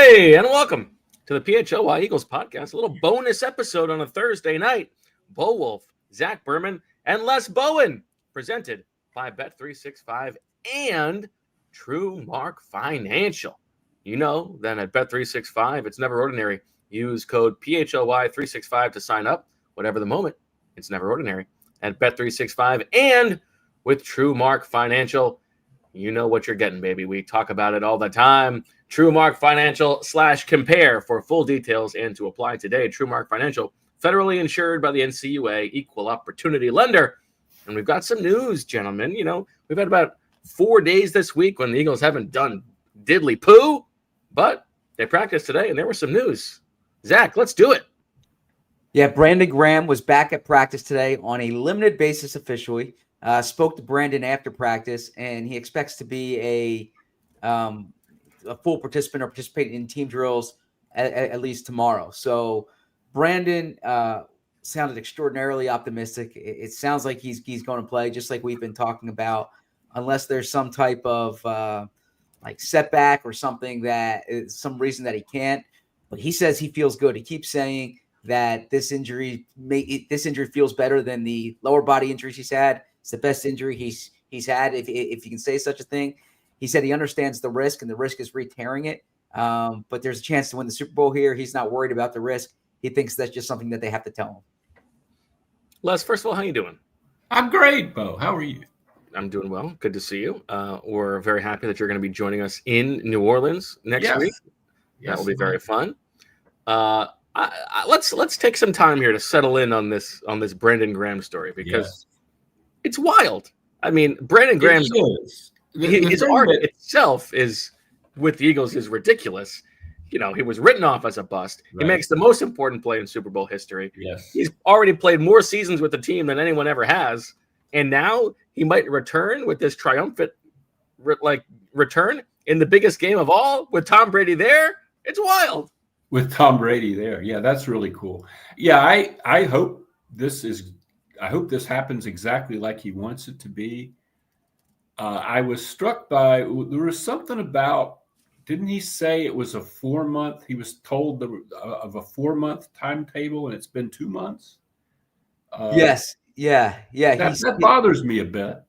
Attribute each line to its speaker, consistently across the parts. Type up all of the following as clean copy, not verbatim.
Speaker 1: Hey, and welcome to the PHLY Eagles podcast. A little bonus episode on a Thursday night. Bo Wulf, Zach Berman, and Les Bowen, presented by Bet365 and True Mark Financial. You know that at Bet365, it's never ordinary. Use code PHLY365 to sign up. Whatever the moment, it's never ordinary. At Bet365 and with True Mark Financial, you know what you're getting, baby. We talk about it all the time. TrueMark Financial /compare for full details and to apply today. TrueMark Financial, federally insured by the NCUA, equal opportunity lender. And we've got some news, gentlemen. You know, we've had about 4 days this week when the Eagles haven't done diddly poo, but they practiced today and there was some news. Zach, let's do it.
Speaker 2: Yeah, Brandon Graham was back at practice today on a limited basis officially. Spoke to Brandon after practice, and he expects to be a full participant or participate in team drills at least tomorrow. So Brandon sounded extraordinarily optimistic. It sounds like he's going to play, just like we've been talking about, unless there's some type of like setback or something that is some reason that he can't. But he says he feels good. He keeps saying that this injury feels better than the lower body injuries he's had. It's the best injury he's had, if you can say such a thing. He said he understands the risk, and the risk is re-tearing it. But there's a chance to win the Super Bowl here. He's not worried about the risk. He thinks that's just something that they have to tell him.
Speaker 1: Les, first of all, how you doing?
Speaker 3: I'm great, Bo. How are you?
Speaker 1: I'm doing well. Good to see you. We're very happy that you're going to be joining us in New Orleans next week. Yes, that will be very fun. Let's take some time here to settle in on this Brandon Graham story, because it's wild. I mean, Brandon Graham's his art itself is with the Eagles is ridiculous. You know, he was written off as a bust. Right. He makes the most important play in Super Bowl history.
Speaker 3: Yes.
Speaker 1: He's already played more seasons with the team than anyone ever has. And now he might return with this triumphant return in the biggest game of all with Tom Brady there. It's wild.
Speaker 3: With Tom Brady there. Yeah, that's really cool. Yeah, I hope this happens exactly like he wants it to be. I was struck by, there was something about, didn't he say it was a 4-month? He was told of a 4-month timetable, and it's been 2 months.
Speaker 2: Yes. Yeah.
Speaker 3: That bothers me a bit.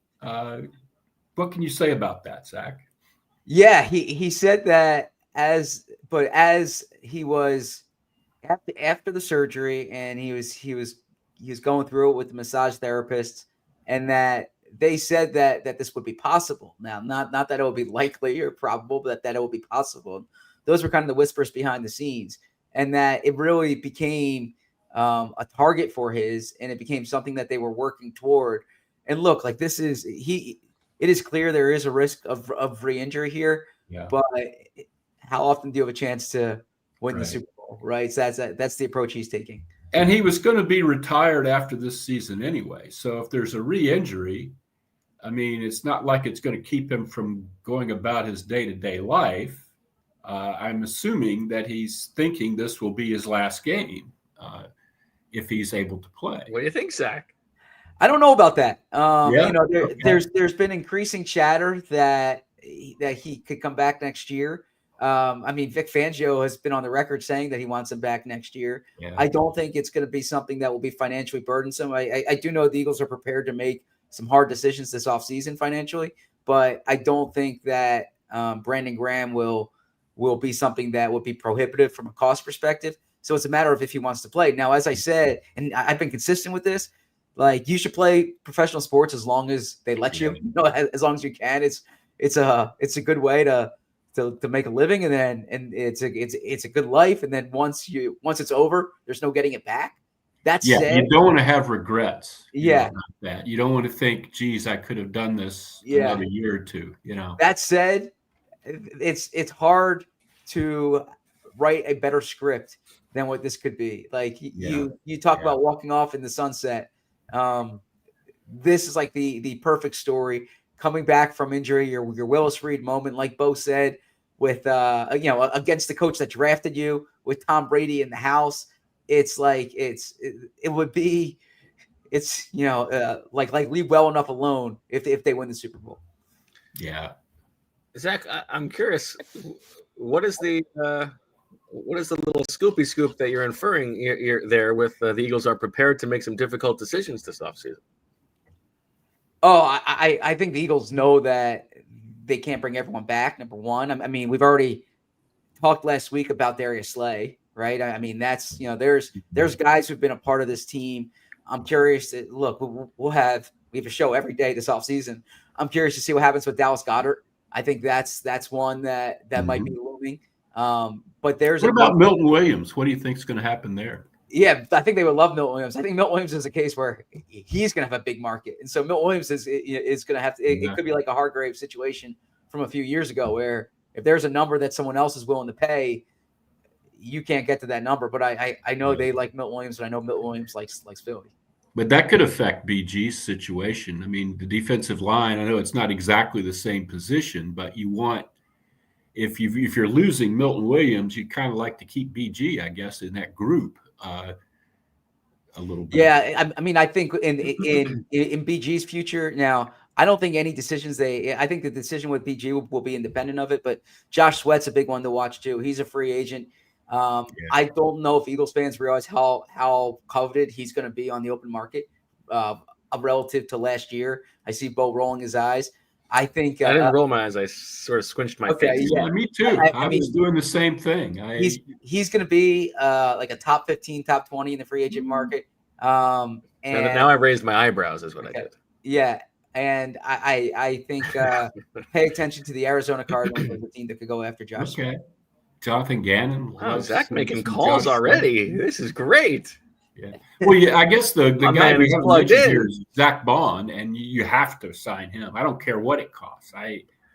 Speaker 3: What can you say about that, Zach?
Speaker 2: Yeah, he said that as he was after the surgery, and he was going through it with the massage therapist, and that they said that this would be possible. Now, not that it would be likely or probable, but that it would be possible. Those were kind of the whispers behind the scenes, and that it really became a target for his, and it became something that they were working toward. And look, like it is clear there is a risk of re-injury here, but how often do you have a chance to win the Super Bowl, right? So that's the approach he's taking.
Speaker 3: And he was going to be retired after this season anyway. So if there's a re-injury, I mean, it's not like it's going to keep him from going about his day-to-day life. I'm assuming that he's thinking this will be his last game if he's able to play.
Speaker 1: What do you think, Zach?
Speaker 2: I don't know about that. There's been increasing chatter that he could come back next year. I mean, Vic Fangio has been on the record saying that he wants him back next year. Yeah. I don't think it's going to be something that will be financially burdensome. I do know the Eagles are prepared to make some hard decisions this offseason financially, but I don't think that Brandon Graham will be something that would be prohibitive from a cost perspective. So it's a matter of if he wants to play. Now, as I said, and I've been consistent with this, like, you should play professional sports as long as they let you, as long as you can. It's a good way to make a living, and it's a good life. And then once it's over, there's no getting it back. That's said,
Speaker 3: you don't want to have regrets.
Speaker 2: Yeah.
Speaker 3: That you don't want to think, geez, I could have done this another year or two,
Speaker 2: That said, it's hard to write a better script than what this could be. Like, you talk about walking off in the sunset. This is like the perfect story. Coming back from injury, your Willis Reed moment, like Bo said, with against the coach that drafted you, with Tom Brady in the house. It's like like leave well enough alone if they win the Super Bowl.
Speaker 3: Yeah,
Speaker 1: Zach, I'm curious. What is the what is the little scoopy scoop that you're inferring you're there with the Eagles are prepared to make some difficult decisions this offseason?
Speaker 2: Oh, I think the Eagles know that they can't bring everyone back, number one. I mean, we've already talked last week about Darius Slay, right? I mean, that's, there's guys who've been a part of this team. I'm curious to look, we have a show every day this offseason. I'm curious to see what happens with Dallas Goedert. I think that's one that might be looming. But there's
Speaker 3: what about Milton Williams? What do you think is going to happen there?
Speaker 2: Yeah, I think they would love Milton Williams. I think Milton Williams is a case where he's going to have a big market. And so Milton Williams is going to have to, it could be like a Hargrave situation from a few years ago where if there's a number that someone else is willing to pay, you can't get to that number. But I know they like Milton Williams, and I know Milton Williams likes Philly.
Speaker 3: But that could affect BG's situation. I mean, the defensive line, I know it's not exactly the same position, but you want, if you're losing Milton Williams, you kind of like to keep BG, I guess, in that group a little bit.
Speaker 2: Yeah, I mean, I think in BG's future now, I don't think any decisions I think the decision with BG will be independent of it, but Josh Sweat's a big one to watch too. He's a free agent. I don't know if Eagles fans realize how coveted he's going to be on the open market relative to last year. I see Bo rolling his eyes. I think
Speaker 1: I didn't roll my eyes. I sort of squinched my face.
Speaker 3: Yeah, me too. I was doing the same thing.
Speaker 2: He's going to be like a top 15, top 20 in the free agent market. And
Speaker 1: now I raised my eyebrows is what I did.
Speaker 2: Yeah. And I think pay attention to the Arizona Cardinals as a team that could go after Josh.
Speaker 3: Okay. Jonathan Gannon.
Speaker 1: Wow, Zach making calls already. This is great.
Speaker 3: Yeah. Well, yeah, I guess the guy who's
Speaker 1: plugged in
Speaker 3: here is Zach Bond, and you have to sign him. I don't care what it costs.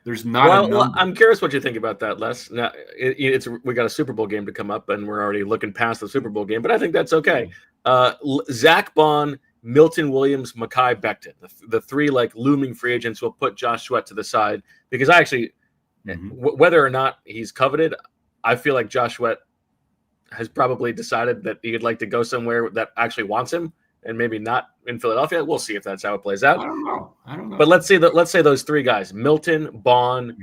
Speaker 3: There's not.
Speaker 1: Well, I'm curious what you think about that, Les. Now, we got a Super Bowl game to come up, and we're already looking past the Super Bowl game, but I think that's okay. Zach Bond, Milton Williams, Mekhi Becton, the three like looming free agents. Will put Josh Sweat to the side because I actually, whether or not he's coveted, I feel like Josh Sweat has probably decided that he'd like to go somewhere that actually wants him, and maybe not in Philadelphia. We'll see if that's how it plays out.
Speaker 3: I don't know.
Speaker 1: But let's say those three guys: Milton, Bond,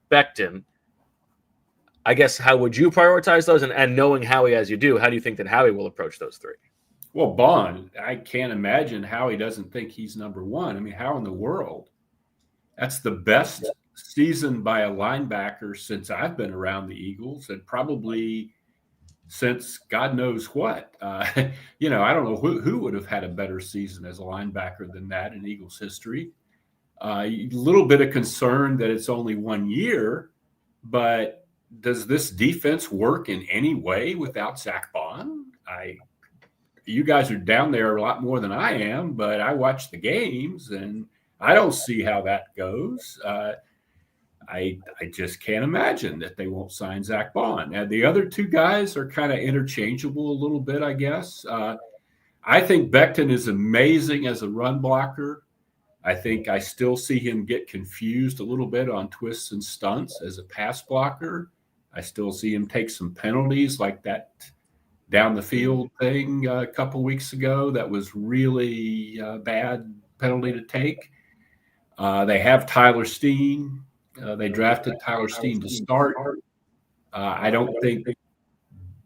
Speaker 1: Becton. I guess how would you prioritize those? And knowing Howie as you do, how do you think that Howie will approach those three?
Speaker 3: Well, Bond, I can't imagine Howie doesn't think he's number one. I mean, how in the world? That's the best season by a linebacker since I've been around the Eagles, and probably since God knows what. I don't know who would have had a better season as a linebacker than that in Eagles history. A little bit of concern that it's only 1 year, but does this defense work in any way without Zach Bond? You guys are down there a lot more than I am, but I watch the games and I don't see how that goes. I just can't imagine that they won't sign Zach Bond. And the other two guys are kind of interchangeable a little bit, I guess. I think Becton is amazing as a run blocker. I think I still see him get confused a little bit on twists and stunts as a pass blocker. I still see him take some penalties like that down the field thing a couple weeks ago. That was really a bad penalty to take. They have Tyler Steen. They drafted Tyler Steen to start. I don't think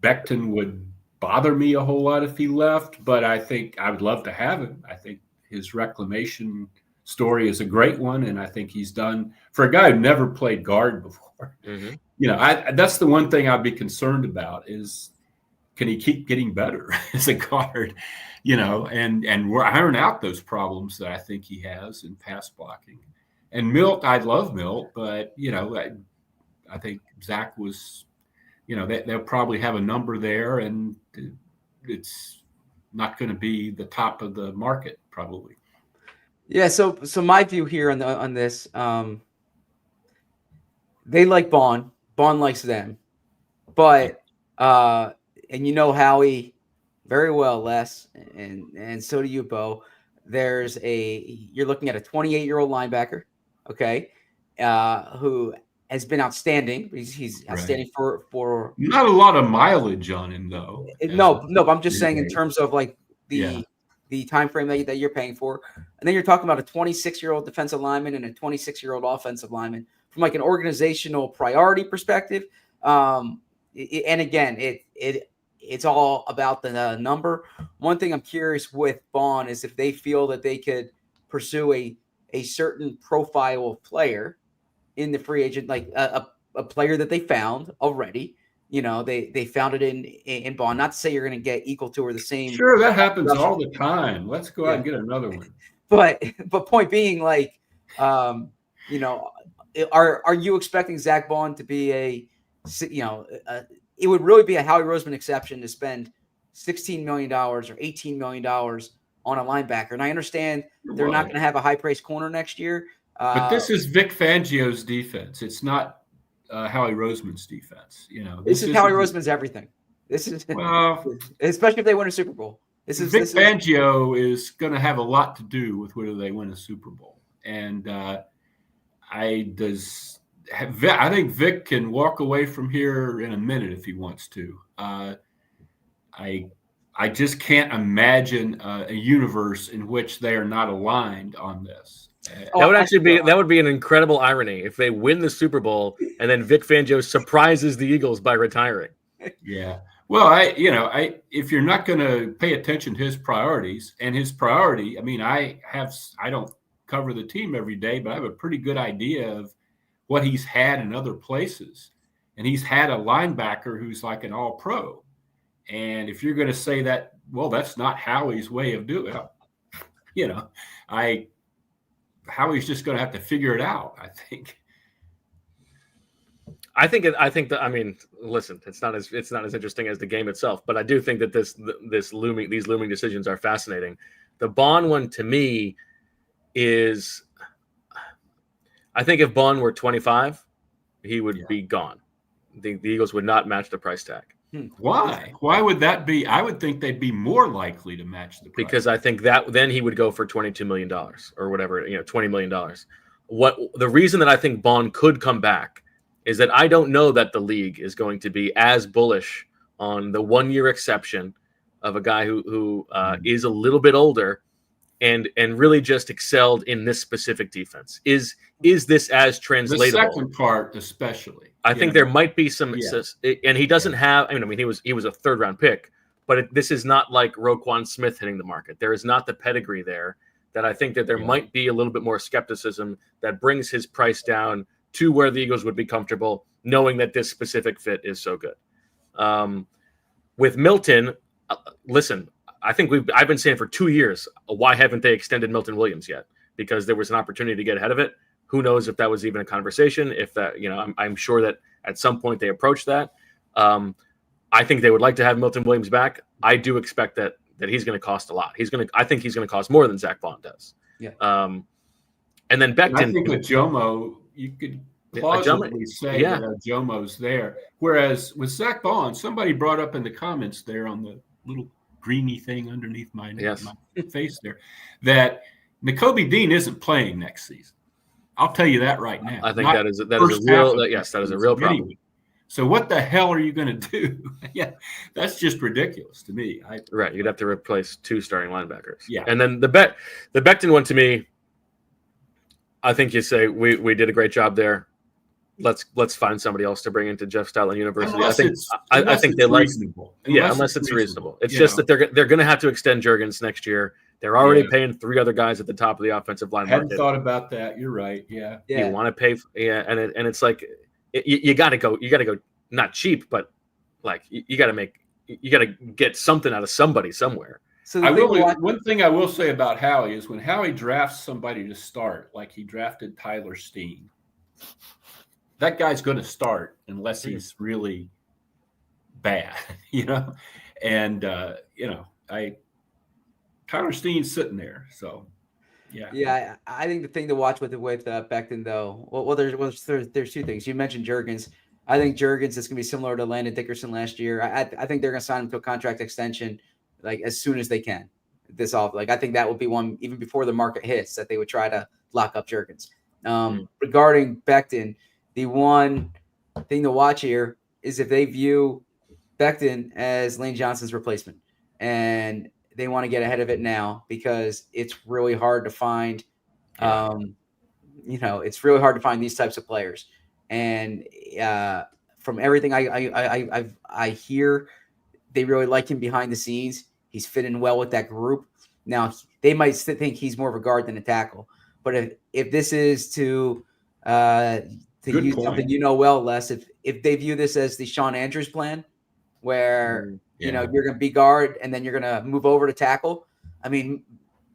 Speaker 3: Becton would bother me a whole lot if he left, but I think I would love to have him. I think his reclamation story is a great one, and I think he's done for a guy who never played guard before. That's the one thing I'd be concerned about is can he keep getting better as a guard, and we're iron out those problems that I think he has in pass blocking. And Milt, I love Milt, but, I think Zach was, they'll probably have a number there, and it's not going to be the top of the market probably.
Speaker 2: Yeah, so my view here on this, they like Bond. Bond likes them. But, and Howie very well, Les, and so do you, Bo. You're looking at a 28-year-old linebacker, okay, who has been outstanding. He's outstanding for
Speaker 3: not a lot of mileage on him though.
Speaker 2: No, but I'm just saying in terms of like the time frame that you're paying for, and then you're talking about a 26-year-old defensive lineman and a 26-year-old offensive lineman from like an organizational priority perspective. and again, it's all about the number. One thing I'm curious with Vaughn is if they feel that they could pursue a certain profile of player in the free agent, like a player that they found already. They found it in Vaughn. Not to say you're going to get equal to or the same.
Speaker 3: Sure, that happens all the time. Let's go out and get another one.
Speaker 2: But point being, like, are you expecting Zach Vaughn to be it would really be a Howie Roseman exception to spend $16 million or $18 million on a linebacker. And I understand they're not going to have a high-priced corner next year.
Speaker 3: But this is Vic Fangio's defense. It's not Howie Roseman's defense.
Speaker 2: This is Howie Roseman's everything. This is especially if they win a Super Bowl.
Speaker 3: Vic Fangio is going to have a lot to do with whether they win a Super Bowl. And I think Vic can walk away from here in a minute if he wants to. I just can't imagine a universe in which they are not aligned on this.
Speaker 1: That would be an incredible irony if they win the Super Bowl and then Vic Fangio surprises the Eagles by retiring.
Speaker 3: Yeah. Well, if you're not going to pay attention to his priorities, and his priority, I don't cover the team every day, but I have a pretty good idea of what he's had in other places. And he's had a linebacker who's like an all-pro. And if you're going to say that, well, that's not Howie's way of doing it, Howie's just going to have to figure it out, I think.
Speaker 1: Listen, it's not as interesting as the game itself, but I do think that these looming decisions are fascinating. The Bond one to me is, I think if Bond were 25, he would be gone. The Eagles would not match the price tag.
Speaker 3: Why? Why would that be? I would think they'd be more likely to match the price.
Speaker 1: Because I think that then he would go for $22 million or whatever, $20 million. The reason that I think Bond could come back is that I don't know that the league is going to be as bullish on the 1-year exception of a guy who is a little bit older and really just excelled in this specific defense. Is this as translatable?
Speaker 3: The second part, especially.
Speaker 1: I think there might be some, and he doesn't have. He was a 3rd-round pick, but this is not like Roquan Smith hitting the market. There is not the pedigree there that I think that there might be a little bit more skepticism that brings his price down to where the Eagles would be comfortable, knowing that this specific fit is so good. With Milton, listen, I think I've been saying for 2 years, why haven't they extended Milton Williams yet? Because there was an opportunity to get ahead of it. Who knows if that was even a conversation? If that, I'm sure that at some point they approached that. I think they would like to have Milton Williams back. I do expect that he's going to cost a lot. I think he's going to cost more than Zach Vaughn does.
Speaker 2: Yeah.
Speaker 1: And then Becton.
Speaker 3: I think with Jomo, you could plausibly say that Jomo's there. Whereas with Zach Vaughn, somebody brought up in the comments there on the little greeny thing underneath my face there that Nakobe Dean isn't playing next season. I'll tell you that right now.
Speaker 1: I think that is a real problem.
Speaker 3: So what the hell are you going to do? That's just ridiculous to me.
Speaker 1: Right, you'd have to replace 2 starting linebackers.
Speaker 3: Yeah,
Speaker 1: and then the Becton one to me, I think you say we did a great job there. Let's find somebody else to bring into Jeff Stoutland University. I think they like reasonable. Unless it's reasonable. It's just that they're going to have to extend Juergens next year. They're already paying 3 other guys at the top of the offensive line.
Speaker 3: Hadn't thought about that. You're right. Yeah.
Speaker 1: You want to pay, and it's like you got to go. You got to go not cheap, but like you got to get something out of somebody somewhere.
Speaker 3: So one thing I will say about Howie is when Howie drafts somebody to start, like he drafted Tyler Steen, that guy's going to start unless he's really bad, and Tyler Steen's sitting there, so
Speaker 2: yeah. I think the thing to watch with Becton though, there's 2 things. You mentioned Juergens. I think Juergens is going to be similar to Landon Dickerson last year. I think they're going to sign him to a contract extension like as soon as they can. This off, like I think that would be one even before the market hits that they would try to lock up Juergens. Regarding Becton, the one thing to watch here is if they view Becton as Lane Johnson's replacement, and they want to get ahead of it now because it's really hard to find, it's really hard to find these types of players. And from everything I hear, they really like him behind the scenes. He's fitting well with that group. Now they might think he's more of a guard than a tackle, but if this is to
Speaker 3: Good
Speaker 2: use
Speaker 3: point.
Speaker 2: something well, Les, if they view this as the Sean Andrews plan, where you're going to be guard and then you're going to move over to tackle. I mean,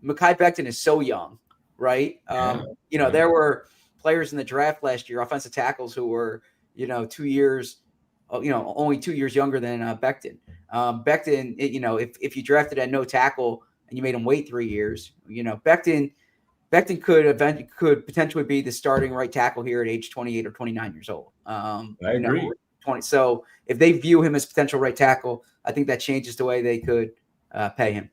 Speaker 2: Mekhi Becton is so young, right? There were players in the draft last year, offensive tackles who were 2 years, only 2 years younger than Becton. Becton, if you drafted at no tackle and you made him wait 3 years, Becton could potentially be the starting right tackle here at age 28 or 29 years old.
Speaker 3: I agree.
Speaker 2: 20. So if they view him as potential right tackle, I think that changes the way they could pay him.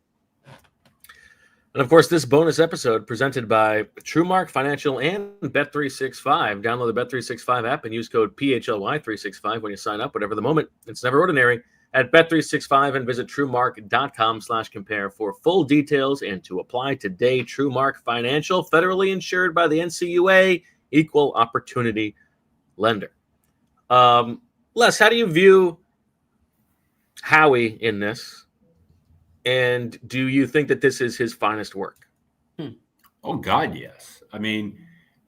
Speaker 1: And of course, this bonus episode presented by TrueMark Financial and Bet365. Download the Bet365 app and use code PHLY365 when you sign up. Whatever the moment, it's never ordinary at Bet365 and visit TrueMark.com/compare for full details and to apply today. TrueMark Financial, federally insured by the NCUA, equal opportunity lender. Les, how do you view Howie in this? And do you think that this is his finest work?
Speaker 3: Oh, God, yes. I mean,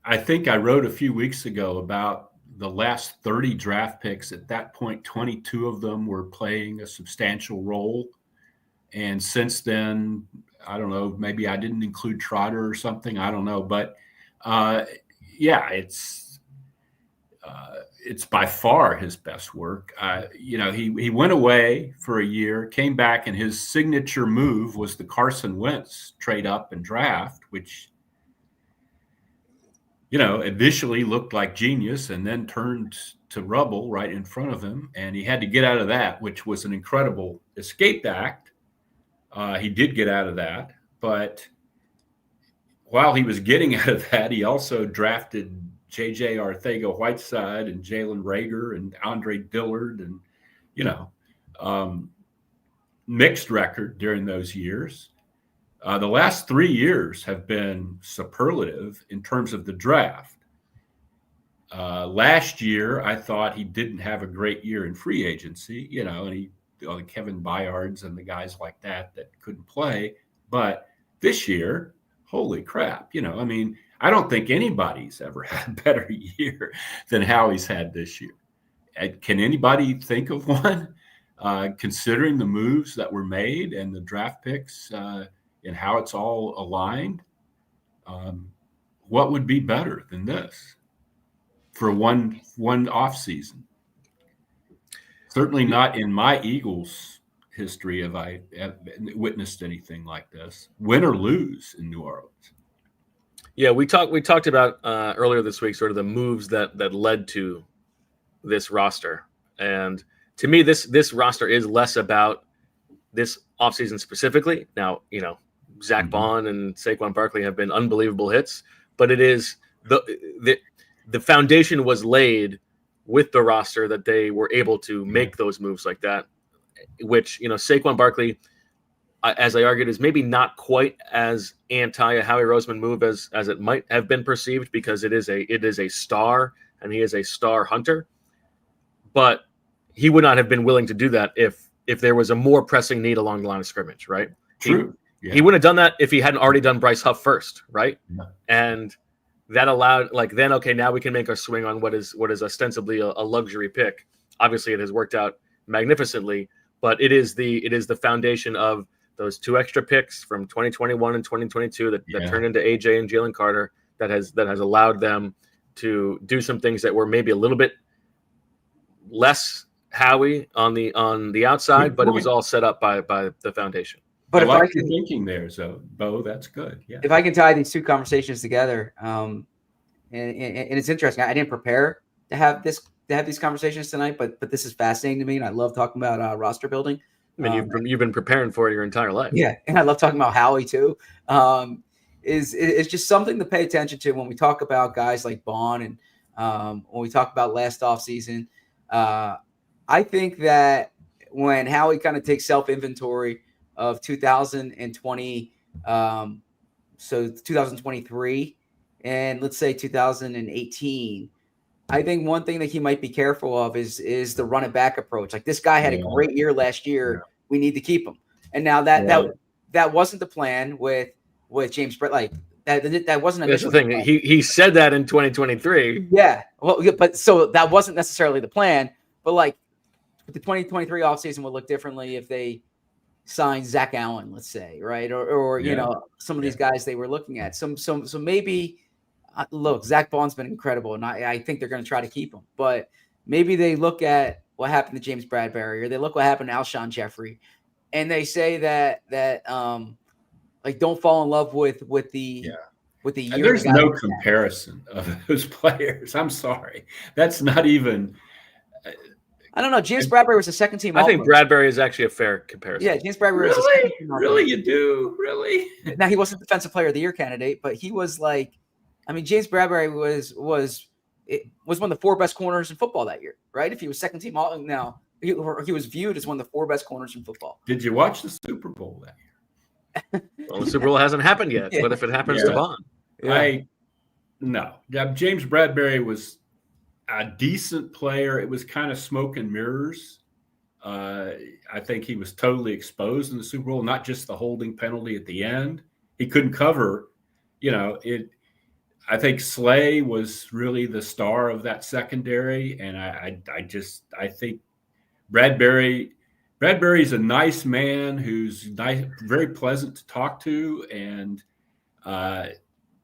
Speaker 3: I think I wrote a few weeks ago about the last 30 draft picks. At that point, 22 of them were playing a substantial role. And since then, I don't know, maybe I didn't include Trotter or something. I don't know. But, it's by far his best work. He went away for a year, came back, and his signature move was the Carson Wentz trade up and draft, which, initially looked like genius and then turned to rubble right in front of him. And he had to get out of that, which was an incredible escape act. He did get out of that. But while he was getting out of that, he also drafted J.J. Arcega-Whiteside and Jalen Reagor and Andre Dillard and, mixed record during those years. The last 3 years have been superlative in terms of the draft. Last year, I thought he didn't have a great year in free agency, and Kevin Byards and the guys like that couldn't play. But this year, holy crap, I don't think anybody's ever had a better year than Howie's had this year. Can anybody think of one, considering the moves that were made and the draft picks and how it's all aligned? What would be better than this for one off season? Certainly not in my Eagles history have I witnessed anything like this, win or lose in New Orleans.
Speaker 1: Yeah, we talked about earlier this week sort of the moves that led to this roster. And to me, this roster is less about this offseason specifically. Now, Zach Bond and Saquon Barkley have been unbelievable hits, but it is the foundation was laid with the roster that they were able to make those moves like that, which, Saquon Barkley, as I argued, is maybe not quite as anti a Howie Roseman move as it might have been perceived, because it is a star and he is a star hunter. But he would not have been willing to do that if there was a more pressing need along the line of scrimmage, right?
Speaker 3: True.
Speaker 1: He wouldn't have done that if he hadn't already done Bryce Huff first, right?
Speaker 3: Yeah.
Speaker 1: And that allowed, now we can make our swing on what is ostensibly a luxury pick. Obviously, it has worked out magnificently, but it is the foundation of those two extra picks from 2021 and 2022 that turned into AJ and Jalen Carter that has allowed them to do some things that were maybe a little bit less Howie on the outside, but it was all set up by the foundation.
Speaker 2: But
Speaker 3: I like your thinking there, so Bo, that's good. Yeah.
Speaker 2: If I can tie these two conversations together, and it's interesting. I didn't prepare to have these conversations tonight, but this is fascinating to me, and I love talking about roster building.
Speaker 1: I mean, you've been preparing for it your entire life.
Speaker 2: Yeah, and I love talking about Howie too. Is just something to pay attention to when we talk about guys like Bond and when we talk about last offseason. I think that when Howie kind of takes self-inventory of 2020, so 2023, and let's say 2018, I think one thing that he might be careful of is the run it back approach. Like, this guy had a great year last year.
Speaker 3: Yeah.
Speaker 2: We need to keep him. And now that wasn't the plan with James Brett. Like, that wasn't
Speaker 1: That's the thing. He said that in 2023.
Speaker 2: Yeah. Well, but so that wasn't necessarily the plan. But like, the 2023 offseason would look differently if they signed Zach Allen, let's say, right? Or you know, some of these guys they were looking at. So maybe look, Zach Bond's been incredible, and I think they're going to try to keep him. But maybe they look at what happened to James Bradbury, or they look what happened to Alshon Jeffrey, and they say that like, don't fall in love with the year.
Speaker 3: There's no comparison of those players. I'm sorry, that's not even.
Speaker 2: I don't know. James Bradbury was a second team.
Speaker 1: I think Bradbury is actually a fair comparison.
Speaker 2: Yeah, James Bradbury was a second team.
Speaker 3: Really, you do really?
Speaker 2: Now, he wasn't Defensive Player of the Year candidate, but he was like, I mean, James Bradbury was one of the 4 best corners in football that year, right? If he was second team, now he was viewed as one of the 4 best corners in football.
Speaker 3: Did you watch the Super Bowl that year?
Speaker 1: Well, the Super Bowl hasn't happened yet. What if it happens to Bond?
Speaker 3: No. James Bradbury was a decent player. It was kind of smoke and mirrors. I think he was totally exposed in the Super Bowl, not just the holding penalty at the end. He couldn't cover, it. I think Slay was really the star of that secondary. And I think Bradbury's a nice man who's nice, very pleasant to talk to. And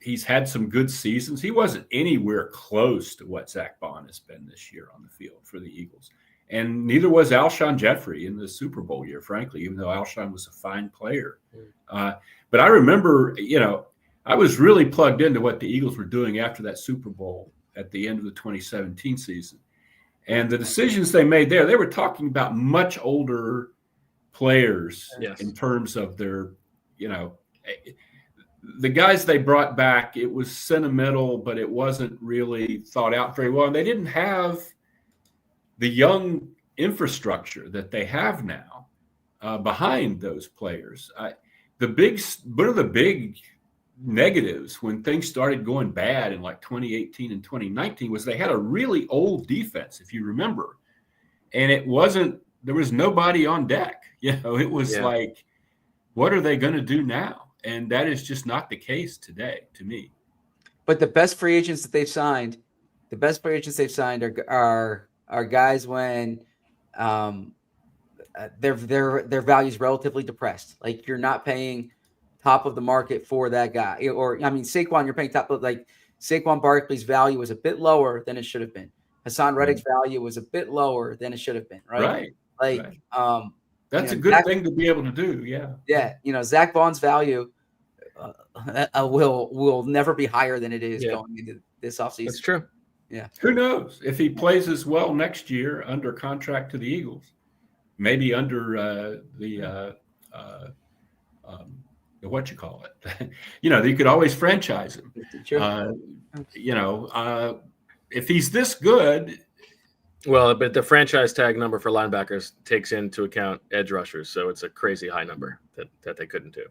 Speaker 3: he's had some good seasons. He wasn't anywhere close to what Zach Bond has been this year on the field for the Eagles. And neither was Alshon Jeffrey in the Super Bowl year, frankly, even though Alshon was a fine player. But I remember, I was really plugged into what the Eagles were doing after that Super Bowl at the end of the 2017 season. And the decisions they made there, they were talking about much older players in terms of their, the guys they brought back. It was sentimental, but it wasn't really thought out very well. And they didn't have the young infrastructure that they have now behind those players. One of the big negatives when things started going bad in like 2018 and 2019 was they had a really old defense, if you remember, and there was nobody on deck. It was like, what are they going to do now? And that is just not the case today, to me.
Speaker 2: But the best free agents that they've signed are guys when their value is relatively depressed. Like, you're not paying top of the market for that guy. Or, I mean, Saquon, you're paying top, but like Saquon Barkley's value was a bit lower than it should have been. Hassan Reddick's value was a bit lower than it should have been, right? Like,
Speaker 3: that's a good thing to be able to do.
Speaker 2: Yeah. Zach Bond's value will never be higher than it is going into this offseason.
Speaker 1: That's true.
Speaker 2: Yeah.
Speaker 3: Who knows if he plays as well next year under contract to the Eagles, maybe under what you call it? You could always franchise him.
Speaker 2: Sure.
Speaker 3: If he's this good.
Speaker 1: Well, but the franchise tag number for linebackers takes into account edge rushers, so it's a crazy high number that they couldn't do.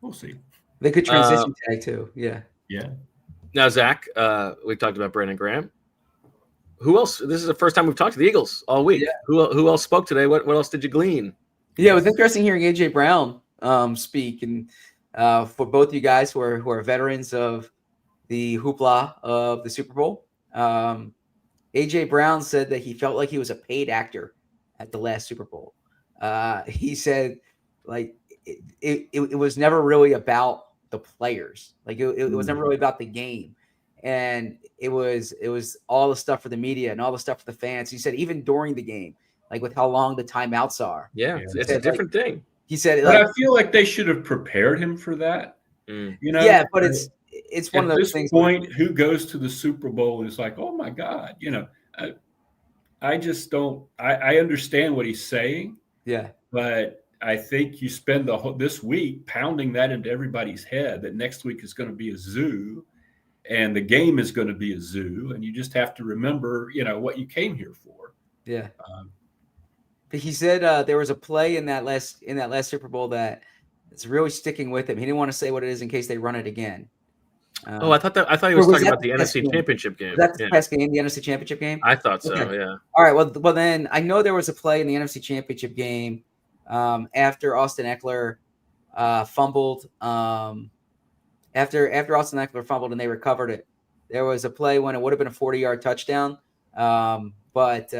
Speaker 3: We'll see.
Speaker 2: They could transition tag too. Yeah.
Speaker 1: Now, Zach, we talked about Brandon Graham. Who else? This is the first time we've talked to the Eagles all week. Yeah. Who else spoke today? What else did you glean?
Speaker 2: Yeah, it was interesting hearing AJ Brown speak, and for both of you guys who are veterans of the hoopla of the Super Bowl. AJ Brown said that he felt like he was a paid actor at the last Super Bowl. He said, like, it was never really about the players. Like, it was never really about the game. And it was all the stuff for the media and all the stuff for the fans. He said, even during the game, like with how long the timeouts are.
Speaker 1: Yeah, it's a different thing.
Speaker 2: He said,
Speaker 3: but I feel like they should have prepared him for that.
Speaker 2: Yeah, but it's one of those things.
Speaker 3: At this point, who goes to the Super Bowl is like, oh my God, I just don't. I understand what he's saying.
Speaker 2: Yeah,
Speaker 3: but I think you spend this week pounding that into everybody's head that next week is going to be a zoo, and the game is going to be a zoo, and you just have to remember, what you came here for.
Speaker 2: Yeah. But he said there was a play in that last Super Bowl that is really sticking with him. He didn't want to say what it is in case they run it again.
Speaker 1: I thought he was talking about the NFC Championship game.
Speaker 2: Was that the past game, the NFC Championship game?
Speaker 1: I thought so.
Speaker 2: Okay.
Speaker 1: Yeah.
Speaker 2: All right. Well, then I know there was a play in the NFC Championship game after Austin Eckler fumbled. After Austin Eckler fumbled and they recovered it, there was a play when it would have been a 40-yard touchdown, but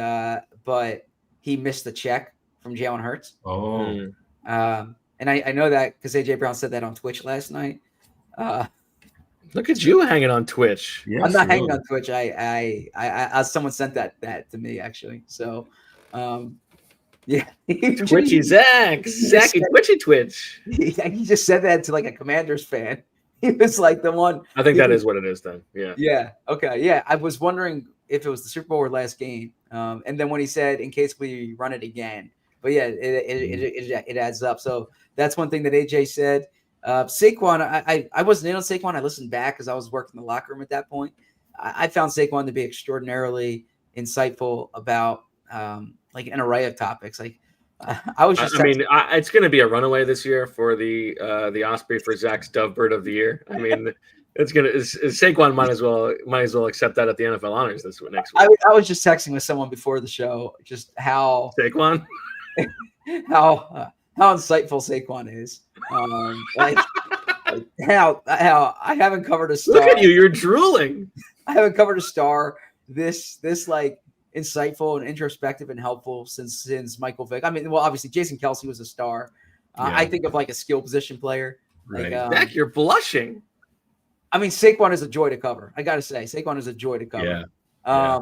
Speaker 2: he missed the check from Jalen Hurts.
Speaker 3: Oh.
Speaker 2: And I know that because AJ Brown said that on Twitch last night.
Speaker 1: Look at you hanging on Twitch.
Speaker 2: Yes, I'm not hanging on Twitch. I someone sent that to me actually. So, yeah.
Speaker 1: Twitchy Zach, Twitchy Twitch.
Speaker 2: He just said that to like a Commanders fan. He was like the one.
Speaker 1: I think that is what it is then. Yeah.
Speaker 2: Yeah. Okay. Yeah. I was wondering if it was the Super Bowl or last game. And then when he said, in case we run it again. But yeah, it adds up. So that's one thing that AJ said. Saquon, I wasn't in on Saquon. I listened back because I was working in the locker room at that point. I found Saquon to be extraordinarily insightful about like an array of topics. Like I was just.
Speaker 1: It's going to be a runaway this year for the Osprey for Zach's Dovebird of the Year. I mean, Saquon might as well accept that at the NFL honors next week.
Speaker 2: I was just texting with someone before the show, just how
Speaker 1: Saquon,
Speaker 2: how insightful Saquon is. Like how I haven't covered a star.
Speaker 1: Look at you, you're drooling.
Speaker 2: I haven't covered a star this like insightful and introspective and helpful since Michael Vick. I mean, well, obviously Jason Kelce was a star. I think of like a skill position player.
Speaker 3: Right.
Speaker 2: Like,
Speaker 1: Zach, you're blushing.
Speaker 2: I mean, Saquon is a joy to cover. I got to say, Saquon is a joy to cover.
Speaker 3: Yeah.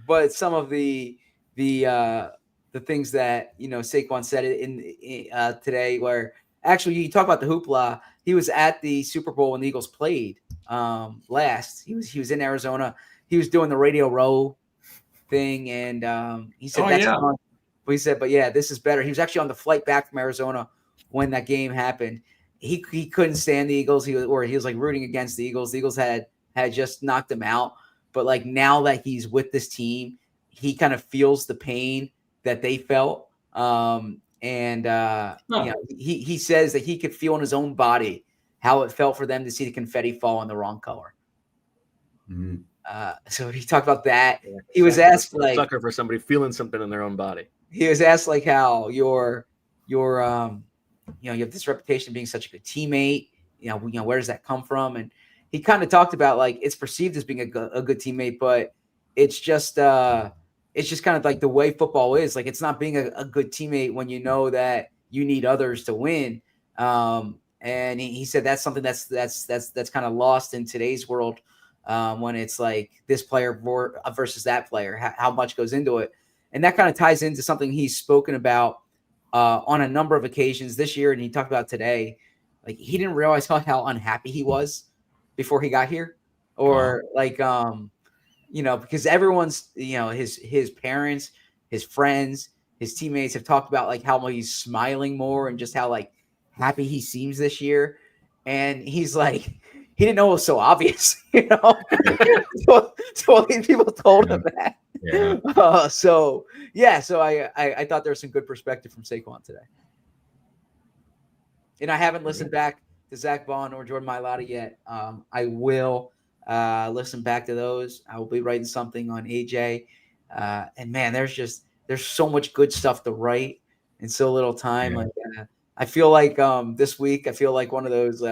Speaker 2: But some of the things that Saquon said in today, where actually you talk about the hoopla. He was at the Super Bowl when the Eagles played last. He was in Arizona. He was doing the Radio Row thing, and he said fun. But he said, but yeah, this is better. He was actually on the flight back from Arizona when that game happened. He couldn't stand the Eagles. He was like rooting against the Eagles. The Eagles had just knocked him out. But like now that he's with this team, he kind of feels the pain that they felt. He says that he could feel in his own body how it felt for them to see the confetti fall in the wrong color.
Speaker 3: Mm-hmm.
Speaker 2: So he talked about that.
Speaker 1: Yeah,
Speaker 2: he was asked like
Speaker 1: sucker for somebody feeling something in their own body.
Speaker 2: He was asked like how you have this reputation of being such a good teammate. Where does that come from? And he kind of talked about like it's perceived as being a good teammate, but it's just kind of like the way football is. Like it's not being a good teammate when you know that you need others to win. And he said that's something that's kind of lost in today's world when it's like this player versus that player, how much goes into it. And that kind of ties into something he's spoken about on a number of occasions this year. And he talked about today, like he didn't realize how unhappy he was before he got here, or because everyone's, his parents, his friends, his teammates have talked about like how he's smiling more and just how like happy he seems this year. And he's like, he didn't know it was so obvious, so people told him that.
Speaker 3: Yeah.
Speaker 2: So I thought there was some good perspective from Saquon today. And I haven't listened back to Zach Vaughn or Jordan Mailata yet. I will listen back to those. I will be writing something on AJ. And man, there's so much good stuff to write in so little time.
Speaker 3: Yeah.
Speaker 2: Like I feel like this week, I feel like one of those.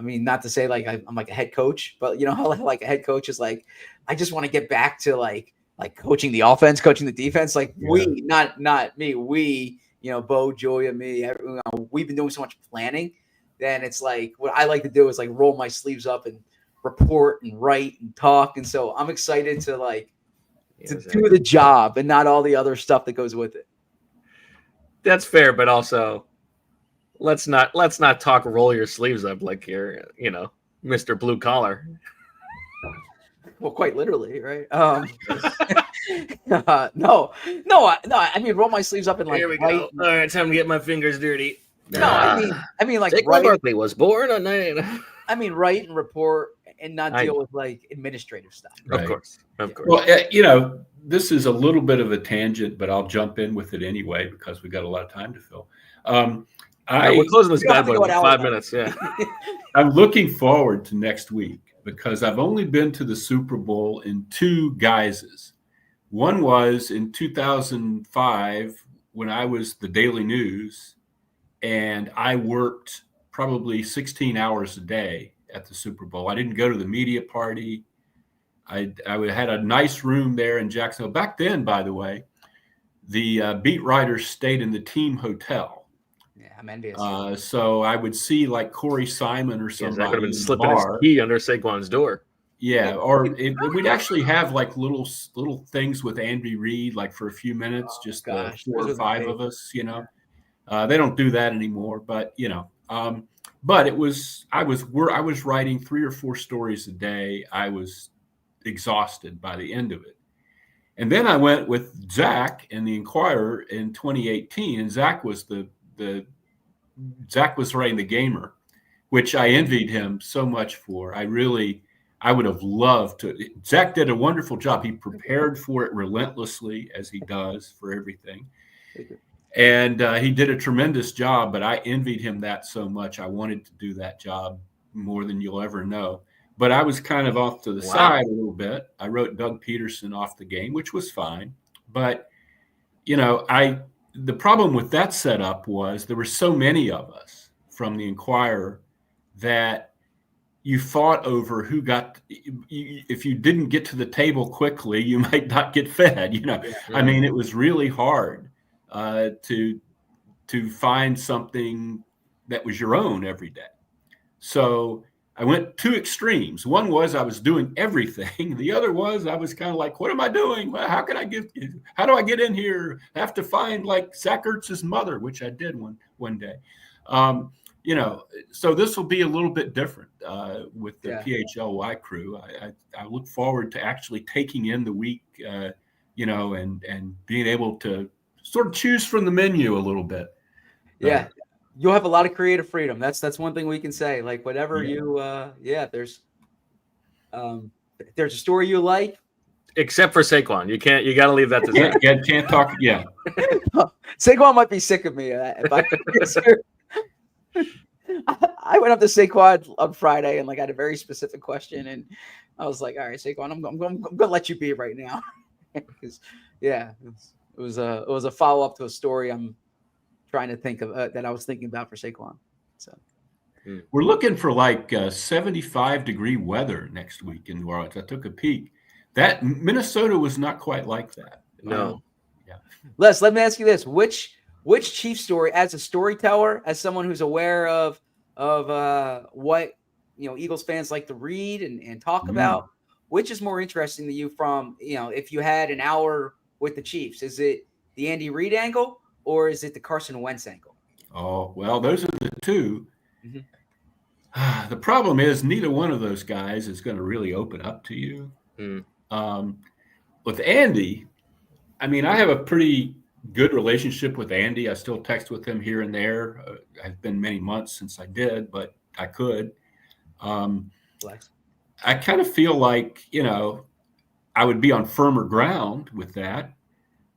Speaker 2: Not to say like I'm like a head coach, but how like a head coach is like, I just want to get back to like coaching the offense, coaching the defense. Like we, not me, we, Bo, Julia, me, we've been doing so much planning. Then it's like what I like to do is like roll my sleeves up and report and write and talk. And so I'm excited to do the job and not all the other stuff that goes with it.
Speaker 1: That's fair, but also let's not talk roll your sleeves up like you're, Mr. Blue Collar.
Speaker 2: Well, quite literally, right? No. I mean, roll my sleeves up and like.
Speaker 1: Here we go. All right, time to get my fingers dirty.
Speaker 2: No, I mean, like
Speaker 1: Saquon Barkley was born on night.
Speaker 2: I mean, write and report and not deal with like administrative stuff.
Speaker 3: Right.
Speaker 1: Of course.
Speaker 3: Well, this is a little bit of a tangent, but I'll jump in with it anyway because we got a lot of time to fill.
Speaker 1: We're closing this
Speaker 2: You don't have
Speaker 1: bad
Speaker 2: to
Speaker 1: boy
Speaker 2: go
Speaker 1: in
Speaker 2: an
Speaker 1: 5
Speaker 2: hour.
Speaker 1: minutes. Yeah.
Speaker 3: I'm looking forward to next week because I've only been to the Super Bowl in two guises. One was in 2005 when I was the Daily News, and I worked probably 16 hours a day at the Super Bowl. I didn't go to the media party. I had a nice room there in Jacksonville. Back then, by the way, the beat writers stayed in the team hotel.
Speaker 2: Yeah, I'm envious.
Speaker 3: So I would see like Corey Simon or
Speaker 1: Zach would
Speaker 3: somebody
Speaker 1: have been
Speaker 3: in the
Speaker 1: slipping his
Speaker 3: bar.
Speaker 1: key under Saquon's door.
Speaker 3: Yeah, or we'd actually have like little things with Andy Reid, like for a few minutes, just the 4 or 5 of us. They don't do that anymore, but but it was I was writing 3 or 4 stories a day. I was exhausted by the end of it. And then I went with Zach and the Inquirer in 2018, and Zach was Zach was writing the Gamer, which I envied him so much for. I would have loved to. Zach did a wonderful job. He prepared for it relentlessly, as he does for everything. And he did a tremendous job, but I envied him that so much. I wanted to do that job more than you'll ever know. But I was kind of off to the side a little bit. I wrote Doug Peterson off the game, which was fine. But, the problem with that setup was there were so many of us from the Inquirer that you fought over who got – if you didn't get to the table quickly, you might not get fed. I mean, it was really hard to find something that was your own every day. So I went 2 extremes. One was I was doing everything. The other was I was kind of like, what am I doing? How do I get in here? I have to find like Zach Ertz's mother, which I did one day. So this will be a little bit different with the PHLY crew. I look forward to actually taking in the week, and being able to sort of choose from the menu a little bit.
Speaker 2: Yeah. You'll have a lot of creative freedom. That's one thing we can say. Like whatever if there's a story you like.
Speaker 1: Except for Saquon. You got to leave that to Zach.
Speaker 3: Can't talk. Yeah.
Speaker 2: Saquon might be sick of me. If I went up to Saquon on Friday and had a very specific question, and I was like, "All right, Saquon, I'm gonna let you be right now," because it was a follow up to a story I'm trying to think of that I was thinking about for Saquon. So
Speaker 3: we're looking for 75-degree weather next week in New Orleans. I took a peek. That Minnesota was not quite like that.
Speaker 1: No.
Speaker 2: Les, let me ask you this: which Chief story, as a storyteller, as someone who's aware of what Eagles fans like to read and talk about, which is more interesting to you? From if you had an hour with the Chiefs, is it the Andy Reid angle or is it the Carson Wentz angle?
Speaker 3: Oh, well, those are the two.
Speaker 2: Mm-hmm.
Speaker 3: The problem is neither one of those guys is going to really open up to you. With Andy, I mean, I have a pretty good relationship with Andy. I still text with him here and there. It's been many months since I did, but I could. I kind of feel like, I would be on firmer ground with that.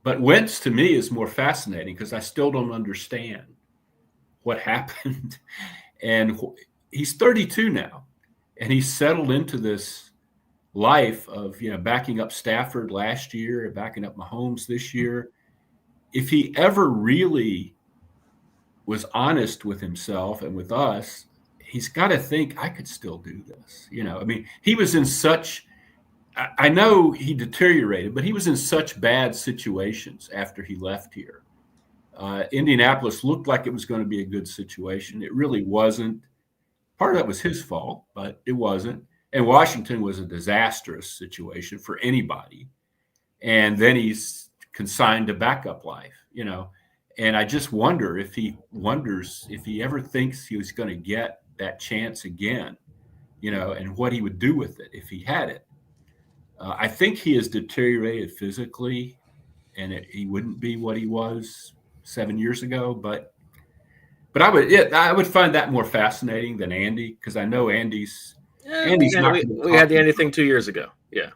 Speaker 3: But Wentz to me is more fascinating because I still don't understand what happened. And he's 32 now, and he's settled into this life of, backing up Stafford last year, backing up Mahomes this year. If he ever really was honest with himself and with us, he's got to think I could still do this. I mean, he was in such, I know he deteriorated, but he was in such bad situations after he left here. Indianapolis looked like it was going to be a good situation. It really wasn't. Part of that was his fault, but it wasn't. And Washington was a disastrous situation for anybody. And then he's consigned to backup life, and I just wonder if he ever thinks he was going to get that chance again, and what he would do with it if he had it. I think he has deteriorated physically, and he wouldn't be what he was 7 years ago. But I would find that more fascinating than Andy, because I know Andy's not.
Speaker 1: We had the Andy thing 2 years ago. Yeah.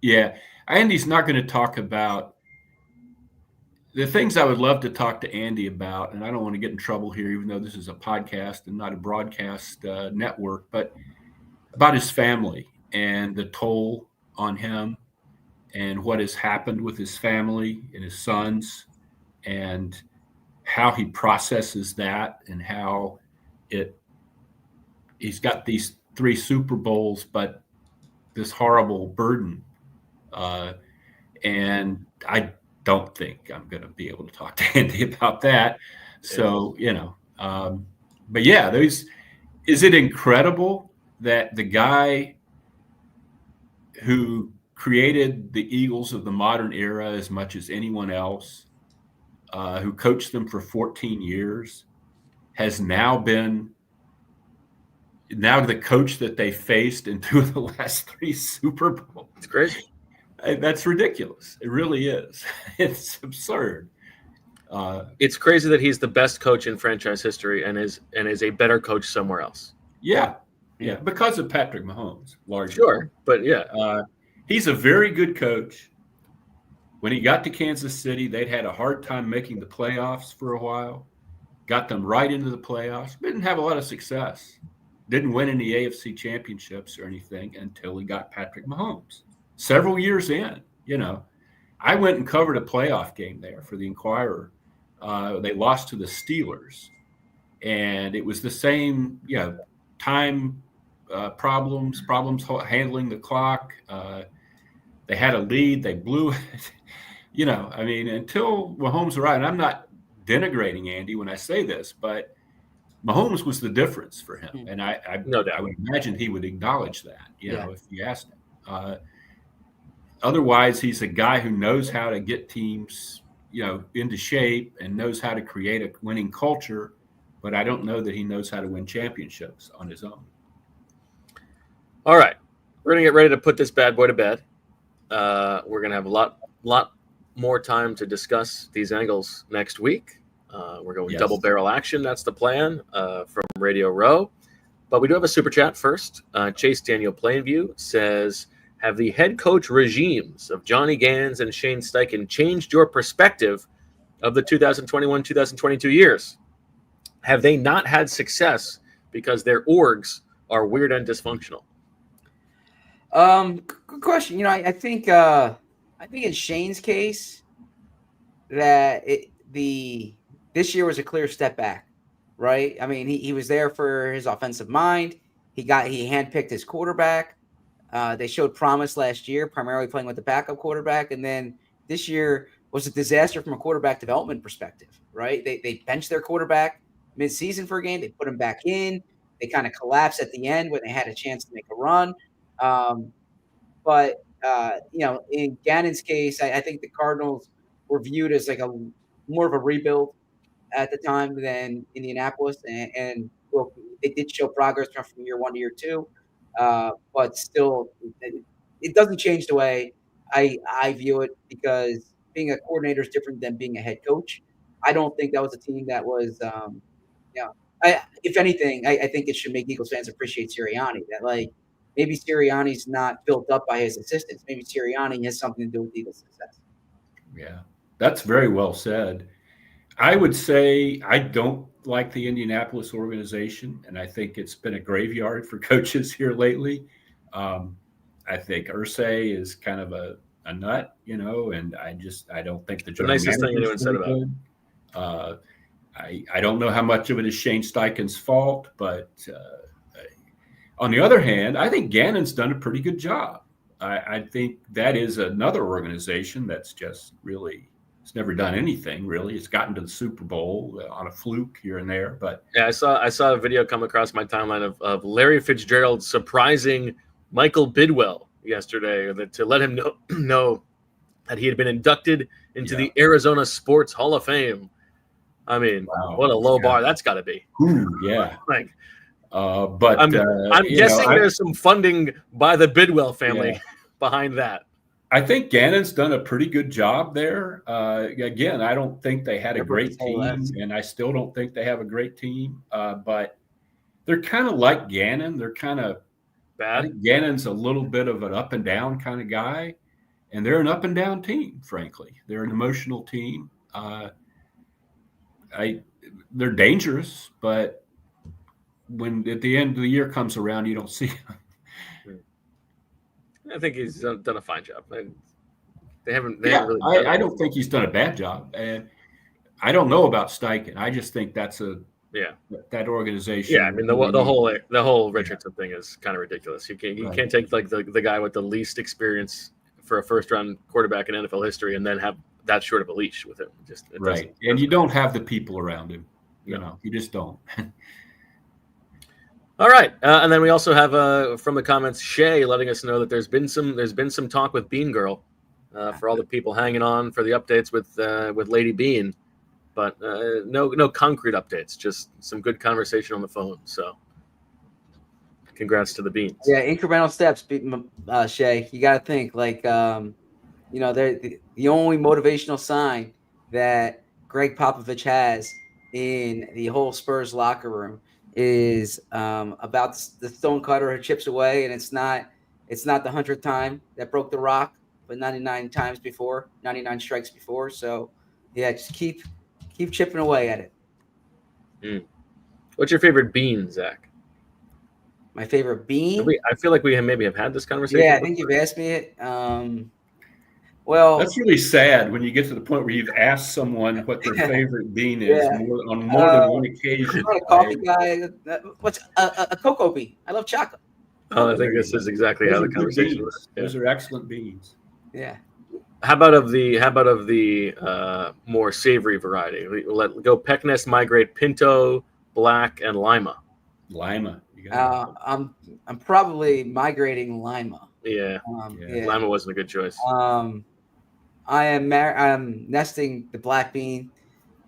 Speaker 3: Yeah, Andy's not going to talk about the things I would love to talk to Andy about, and I don't want to get in trouble here, even though this is a podcast and not a broadcast network, but about his family and the toll on him and what has happened with his family and his sons and how he processes that and how he's got these 3 Super Bowls, but this horrible burden. And I don't think I'm going to be able to talk to Andy about that. So, but yeah, is it incredible that the guy who created the Eagles of the modern era as much as anyone else, who coached them for 14 years, has now been the coach that they faced in 2 of the last 3 Super Bowls?
Speaker 1: It's crazy.
Speaker 3: That's ridiculous. It really is. It's absurd.
Speaker 1: It's crazy that he's the best coach in franchise history and is a better coach somewhere else.
Speaker 3: Yeah, because of Patrick Mahomes, largely.
Speaker 1: Sure, but yeah,
Speaker 3: he's a very good coach. When he got to Kansas City, they'd had a hard time making the playoffs for a while. Got them right into the playoffs. Didn't have a lot of success. Didn't win any AFC championships or anything until he got Patrick Mahomes. Several years in, I went and covered a playoff game there for the Inquirer. They lost to the Steelers, and it was the same, time problems handling the clock. They had a lead, they blew it. Until Mahomes arrived, and I'm not denigrating Andy when I say this, but Mahomes was the difference for him, and I would imagine he would acknowledge that, if you asked him. Otherwise, he's a guy who knows how to get teams, into shape and knows how to create a winning culture, but I don't know that he knows how to win championships on his own.
Speaker 1: All right, we're gonna get ready to put this bad boy to bed. We're gonna have a lot more time to discuss these angles next week. We're going double barrel action. That's the plan from Radio Row. But we do have a super chat first. Chase Daniel Plainview says, have the head coach regimes of Johnny Gans and Shane Steichen changed your perspective of the 2021-2022 years? Have they not had success because their orgs are weird and dysfunctional?
Speaker 2: Good question. I think in Shane's case that this year was a clear step back, right? I mean, he was there for his offensive mind. He handpicked his quarterback. They showed promise last year, primarily playing with the backup quarterback. And then this year was a disaster from a quarterback development perspective, right? They benched their quarterback mid-season for a game. They put him back in. They kind of collapsed at the end when they had a chance to make a run. But in Gannon's case, I think the Cardinals were viewed as like more of a rebuild at the time than Indianapolis. And well, they did show progress from year 1 to year 2. But still, it doesn't change the way I view it, because being a coordinator is different than being a head coach. I don't think that was a team that was, if anything, I think it should make Eagles fans appreciate Sirianni. That maybe Sirianni's not built up by his assistants. Maybe Sirianni has something to do with Eagles' success.
Speaker 3: Yeah, that's very well said. I would say I don't like the Indianapolis organization, and I think it's been a graveyard for coaches here lately. I think Irsay is kind of a nut, and I don't think the general
Speaker 1: nicest thing anyone said about
Speaker 3: it. I don't know how much of it is Shane Steichen's fault, but on the other hand, I think Gannon's done a pretty good job. I think that is another organization that's just really – it's never done anything, really. It's gotten to the Super Bowl on a fluke here and there. But
Speaker 1: yeah, I saw a video come across my timeline of Larry Fitzgerald surprising Michael Bidwell yesterday to let him know that he had been inducted into the Arizona Sports Hall of Fame. I mean, what a low bar that's got to be.
Speaker 3: Ooh, yeah.
Speaker 1: But I'm guessing there's some funding by the Bidwell family behind that.
Speaker 3: I think Gannon's done a pretty good job there. Again, I don't think they had a great team, and I still don't think they have a great team. But they're kind of like Gannon. They're kind of bad. I think Gannon's a little bit of an up and down kind of guy, and they're an up and down team, frankly. They're an emotional team. They're dangerous, but when at the end of the year comes around, you don't see them.
Speaker 1: I think he's done a fine job. They haven't really.
Speaker 3: I don't think he's done a bad job, and I don't know about Steichen. I just think that's that organization.
Speaker 1: Yeah, I mean the whole Richardson thing is kind of ridiculous. You can't take like the guy with the least experience for a first round quarterback in NFL history and then have that short of a leash with him.
Speaker 3: Right, and you don't have the people around him. You know, you just don't.
Speaker 1: All right, and then we also have from the comments Shay letting us know that there's been some talk with Bean Girl for all the people hanging on for the updates with Lady Bean, but no concrete updates, just some good conversation on the phone. So, congrats to the Beans.
Speaker 2: Yeah, incremental steps, Shay. You got to think like they're the only motivational sign that Greg Popovich has in the whole Spurs locker room is about the stonecutter who chips away, and it's not the 100th time that broke the rock, but 99 strikes before. So yeah, just keep chipping away at it.
Speaker 1: What's your favorite bean, Zach?
Speaker 2: My favorite bean?
Speaker 1: I feel like we maybe have had this conversation.
Speaker 2: Yeah, I think you've asked me it. Well,
Speaker 3: that's really sad when you get to the point where you've asked someone what their favorite bean is on more than one occasion.
Speaker 2: I'm not a coffee guy. What's a cocoa bean? I love chocolate.
Speaker 1: Oh, I think this is exactly how the conversation was.
Speaker 3: Those are excellent beans.
Speaker 2: Yeah.
Speaker 1: How about of the more savory variety? We let go Peckness, Migrate, Pinto, Black, and Lima.
Speaker 3: Lima.
Speaker 2: I'm probably migrating Lima.
Speaker 1: Yeah. Lima wasn't a good choice.
Speaker 2: I'm nesting the black bean,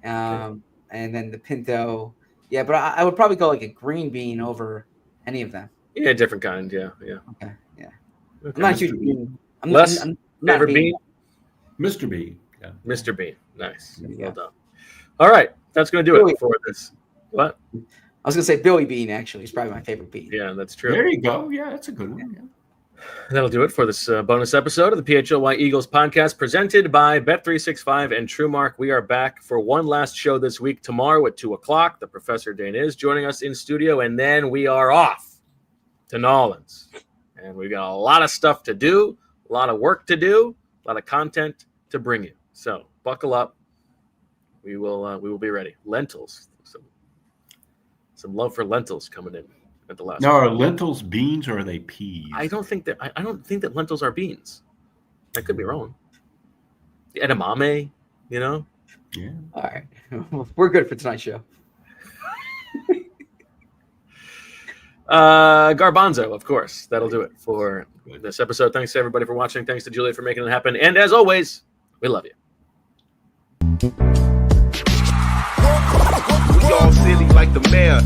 Speaker 2: and then the Pinto. Yeah, but I would probably go like a green bean over any of them.
Speaker 1: Yeah, different kind. Yeah.
Speaker 2: Okay. Yeah.
Speaker 1: Okay.
Speaker 2: I'm not a huge bean. I'm
Speaker 1: favorite bean.
Speaker 3: Mr. Bean. Yeah.
Speaker 1: Mr. Bean. Nice. Well done. All right, that's going to do it for this. What?
Speaker 2: I was going to say Billy Bean. Actually, is probably my favorite bean.
Speaker 1: Yeah, that's true.
Speaker 3: There you go. Yeah, that's a good one. Yeah.
Speaker 1: That'll do it for this bonus episode of the PHLY Eagles podcast presented by Bet365 and TrueMark. We are back for one last show this week tomorrow at 2:00. The Professor Dane is joining us in studio, and then we are off to Nolans. And we've got a lot of stuff to do, a lot of work to do, a lot of content to bring you. So buckle up. We will be ready. Lentils. Some love for lentils coming in. At the last
Speaker 3: now, are lentils beans or are they peas?
Speaker 1: I don't think that lentils are beans. I could be wrong. Edamame,
Speaker 3: Yeah.
Speaker 2: All right. We're good for tonight's show.
Speaker 1: Garbanzo, of course. That'll do it for this episode. Thanks to everybody for watching. Thanks to Juliet for making it happen. And as always, we love you.
Speaker 4: We all silly like the mayor.